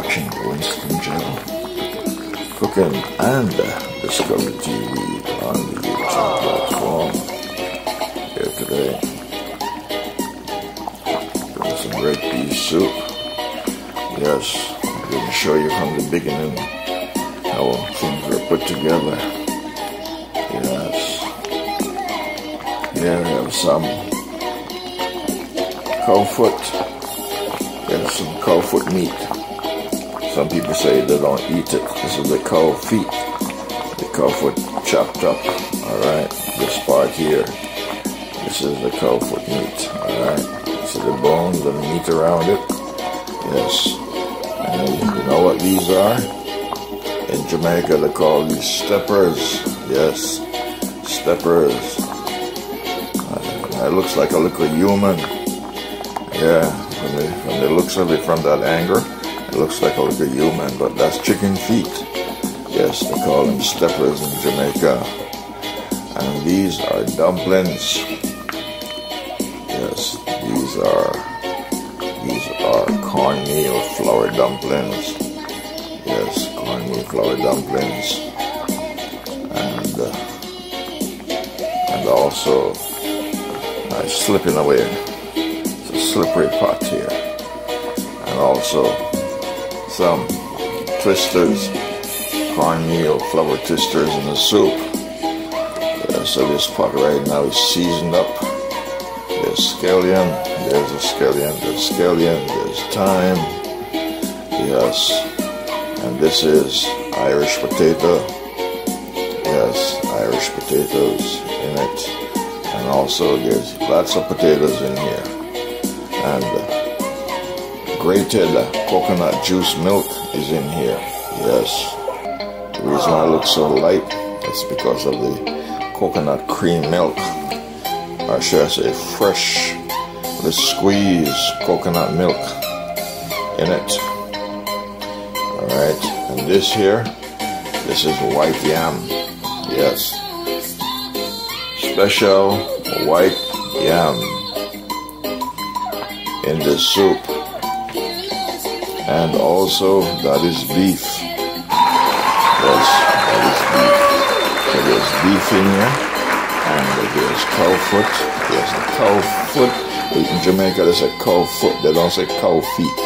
watching Winston Gel Cooking and Discovery TV on the YouTube platform. Here today, doing some red pea soup. Yes, I'm going to show you from the beginning how things were put together. Yes, here we have some cow foot. There's some cow foot meat. Some people say they don't eat it. This is the cow feet. The cow foot chopped up. Alright. This part here. This is the cow foot meat. Alright. See the bones and the meat around it? Yes. And you know what these are? In Jamaica they call these steppers. Yes. Steppers. It looks like a little human. Yeah. From the looks of it from that angle, it looks like a little human, but that's chicken feet. Yes, they call them steppers in Jamaica. And these are dumplings. Yes, these are cornmeal flour dumplings. Yes, cornmeal flour dumplings. And also, I'm slipping away. Slippery pot here, and also some twisters, cornmeal flour twisters in the soup. So this pot right now is seasoned up. There's scallion, there's a scallion, there's thyme. Yes, and this is Irish potato. Yes, Irish potatoes in it, and also there's lots of potatoes in here. And grated coconut juice milk is in here. Yes. The reason I look so light is because of the coconut cream milk. Or should I say fresh, the squeezed coconut milk in it. Alright. And this here, this is white yam. Yes. Special white yam in this soup, and also that is beef. Yes, that is beef. So there's beef in here, and there's cow foot. There's the cow foot. In Jamaica they say cow foot, they don't say cow feet.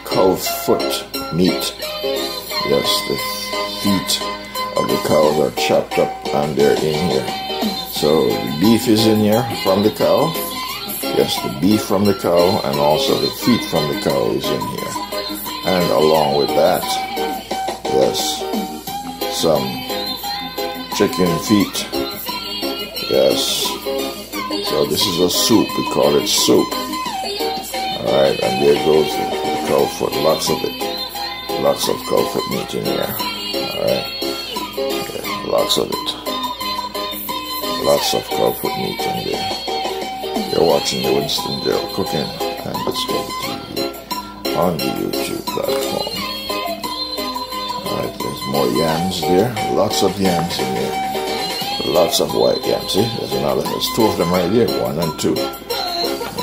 Cow foot meat. Yes, the feet of the cows are chopped up and they're in here. So the beef is in here from the cow. Yes, the beef from the cow, and also the feet from the cow is in here. And along with that, yes, some chicken feet. Yes. So this is a soup. We call it soup. Alright, and there goes the cow foot. Lots of it. Lots of cow foot meat in here. Alright. Yeah, lots of it. Lots of cow foot meat in there. You're watching the Winston Gel Cooking and Discovery TV on the YouTube platform. Alright, there's more yams there. Lots of yams in there. Lots of white yams. See, there's two of them right there, 1 and 2.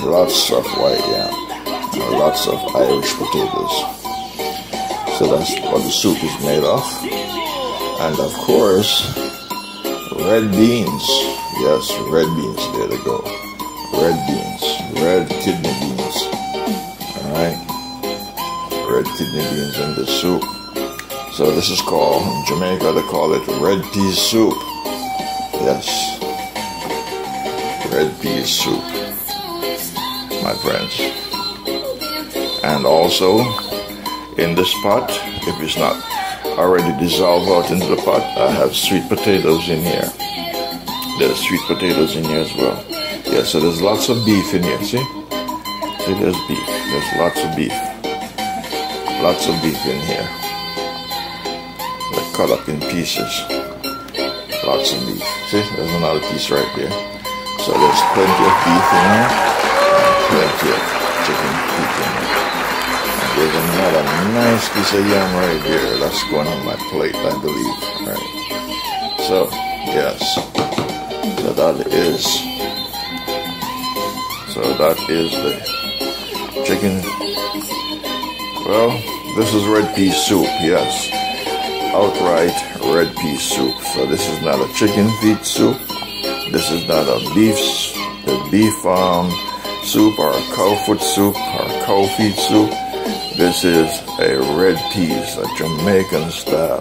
Lots of white yam. And lots of Irish potatoes. So that's what the soup is made of. And of course, red beans. Yes, red beans. There they go. Red beans, red kidney beans. Alright, red kidney beans in the soup. So this is called, in Jamaica they call it red pea soup. Yes, red pea soup, my friends. And also, in this pot, if it's not already dissolved out into the pot, I have sweet potatoes in here. There's sweet potatoes in here as well. Yeah, so there's lots of beef in here, see? See, there's beef. There's lots of beef. Lots of beef in here. They're cut up in pieces. Lots of beef. See, there's another piece right there. So there's plenty of beef in here, and plenty of chicken feet in here. And there's another nice piece of yam right there. That's going on my plate, I believe. Right. So, yes. So that is the chicken. Well, This is red pea soup, yes. Outright red pea soup. So this is not a chicken feet soup. This is not a beef soup or a cow foot soup or a cow feet soup. This is a red peas, a Jamaican style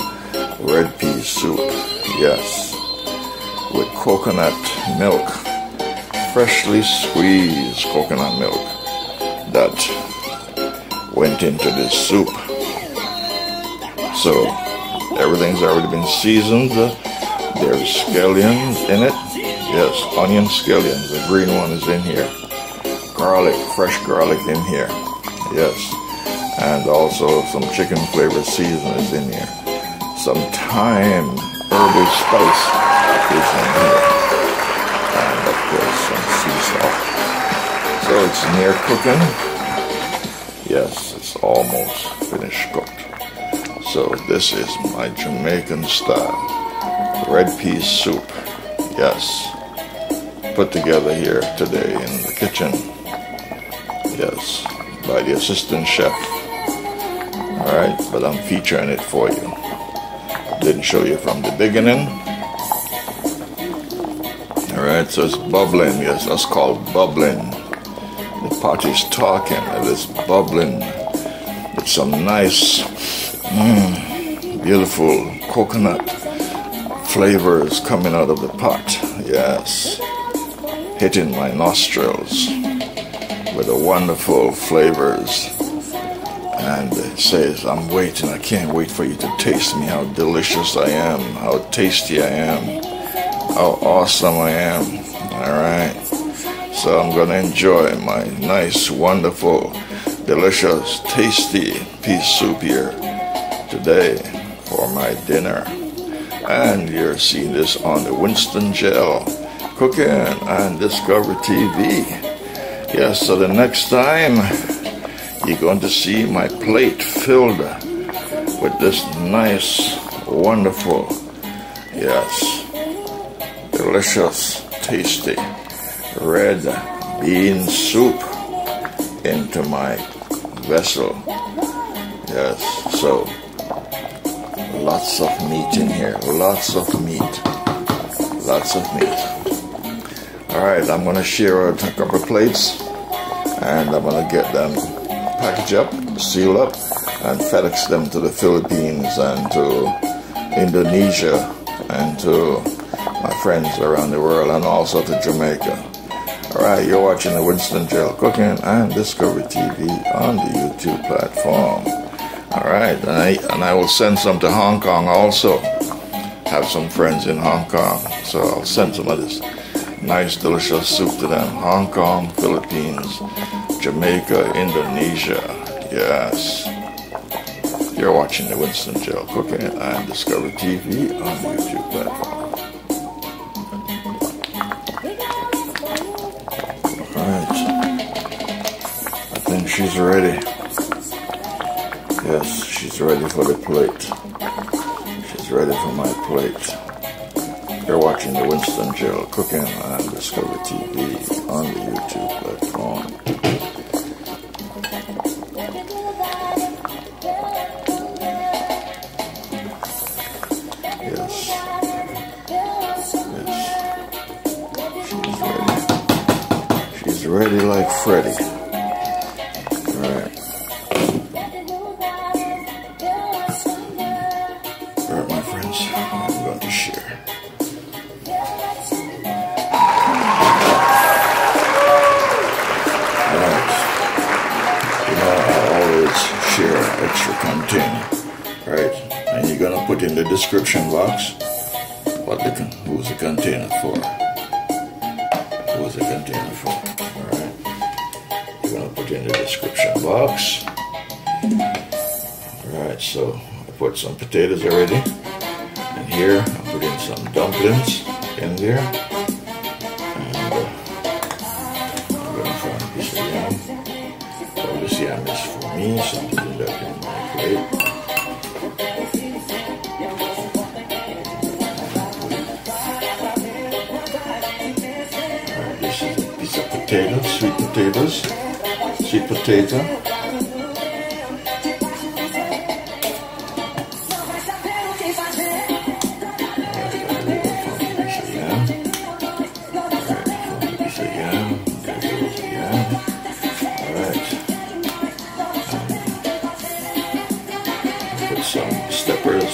red pea soup, yes, with coconut milk, freshly squeezed coconut milk that went into this soup. So everything's already been seasoned. There's scallions in it. Yes, onion scallions. The green one is in here. Garlic, fresh garlic in here. Yes. And also some chicken flavor seasoning is in here. Some thyme herbal spice is in here. And of course some sea salt. So it's near cooking. Yes, it's almost finished cooked. So this is my Jamaican style red pea soup. Yes. Put together here today in the kitchen. Yes. By the assistant chef. Alright, but I'm featuring it for you. Didn't show you from the beginning. Alright, so it's bubbling. Yes, that's called bubbling. The pot is talking and it's bubbling with some nice, beautiful coconut flavors coming out of the pot. Yes, hitting my nostrils with the wonderful flavors. And it says, I'm waiting, I can't wait for you to taste me, how delicious I am, how tasty I am, how awesome I am. Alright, so I'm going to enjoy my nice, wonderful, delicious, tasty pea soup here today for my dinner. And you're seeing this on the WinstonGeLCooking&DiscoveryTV. Yes, so the next time you're going to see my plate filled with this nice, wonderful, yes, delicious, tasty red bean soup into my vessel. Yes, so lots of meat in here, lots of meat, lots of meat. Alright, I'm going to share a couple of plates and I'm going to get them packaged up, sealed up, and FedEx them to the Philippines and to Indonesia and to my friends around the world and also to Jamaica. Alright, you're watching the WinstonGeLCooking&DiscoveryTV on the YouTube platform. Alright, and I will send some to Hong Kong also. Have some friends in Hong Kong, so I'll send some of this nice delicious soup to them. Hong Kong, Philippines, Jamaica, Indonesia. Yes. You're watching the WinstonGeLCooking&DiscoveryTV on the YouTube platform. Alright. I think she's ready. Yes, she's ready for the plate. She's ready for my plate. You're watching the WinstonGeLCooking&DiscoveryTV on the YouTube platform. Yes. Yes. She's ready like Freddy. Alright. Alright, my friends, I'm going to share. Share extra content, right? And you're gonna put in the description box who's the container for. Who's the container for? All right. You're gonna put in the description box. All right. So I put some potatoes already, and here I put in some dumplings in there, and I'm gonna find a piece of yam. So this yam is for me, so I'm putting that in my plate. Alright, this is a piece of potatoes, sweet potatoes, sweet potato.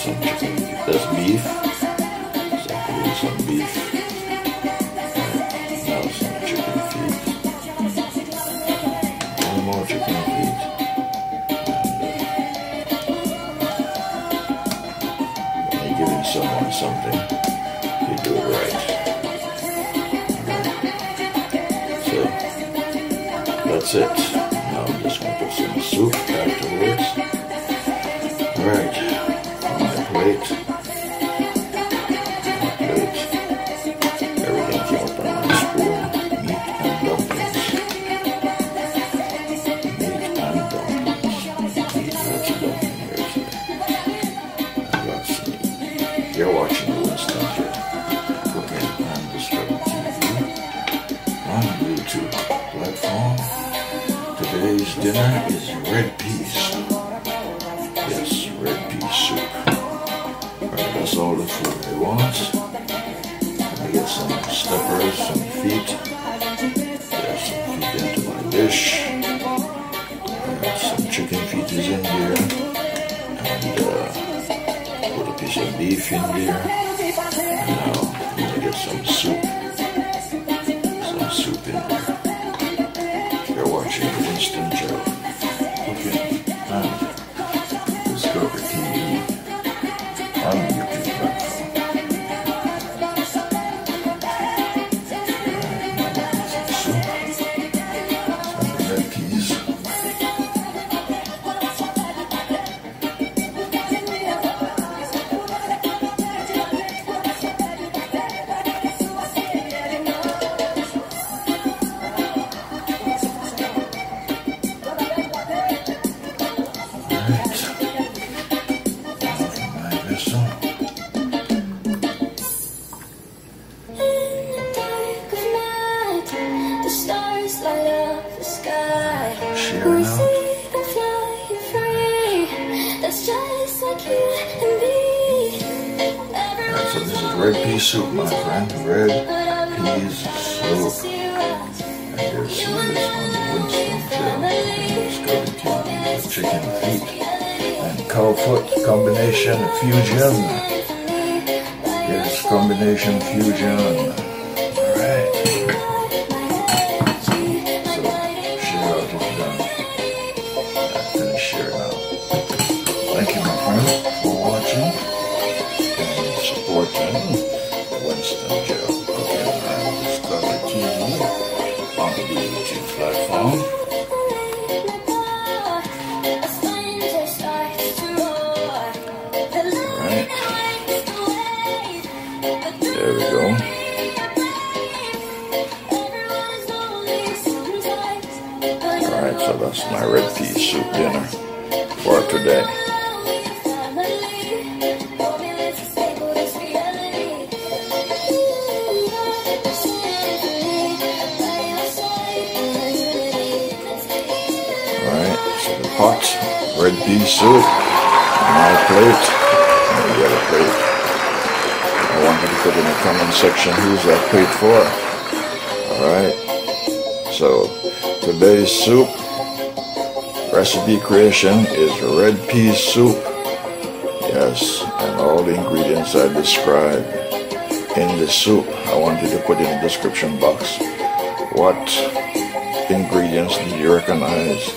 some chicken. That's beef. So I put in some beef. Right. Now some chicken feet. One more chicken feet. And when you're giving someone something, you do it right. That's it. Now I'm just going to put some soup afterwards. Alright, on my plate. Everything came up on my spoon. Meat and dumplings. Meat and dumplings. Lots of dumpling here today. I got some meat. You're watching the WinstonGeLCooking&DiscoveryTV on YouTube platform. Today's dinner is red peas. Yes, red pea soup. Alright, that's all the food I want. Let me get some steppers, some feet. There's some feet into my dish. Some chicken feet is in there. And put a piece of beef in there. And now I'm going to get some soup. Some soup in there. Watching WinstonGeLCooking&DiscoveryTV on the YouTube platform. Some soup, some red peas. So this is red pea soup, my friend. Red peas soup. And you're seeing this on the WinstonGeLCooking&DiscoveryTV. Chicken feet and cow foot combination fusion. Yes, combination fusion. Alright. So share out is done. I'm gonna share now. Thank you, my friend, for watching and supporting WinstonGeLCooking&DiscoveryTV on the YouTube platform. Alright. There we go. Alright, so that's my red pea soup dinner for today. Hot red pea soup on my plate. And the other plate. I want you to put in the comment section who's that plate for. Alright. So today's soup recipe creation is red pea soup. Yes, and all the ingredients I described in the soup. I want you to put in the description box what ingredients do you recognize.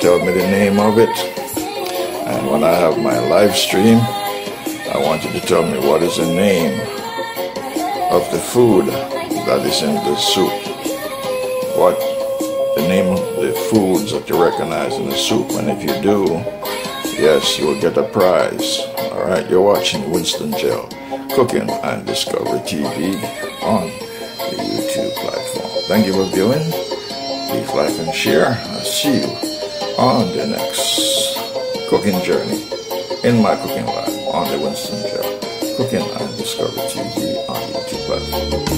Tell me the name of it, and when I have my live stream, I want you to tell me what is the name of the food that is in the soup. What the name of the foods that you recognize in the soup, and if you do, yes, you will get a prize. Alright, you're watching WinstonGeLCooking&DiscoveryTV on the YouTube platform. Thank you for viewing. Please like and share. I'll see you on the next cooking journey in my cooking lab on the WinstonGeLCooking&DiscoveryTV on the YouTube platform.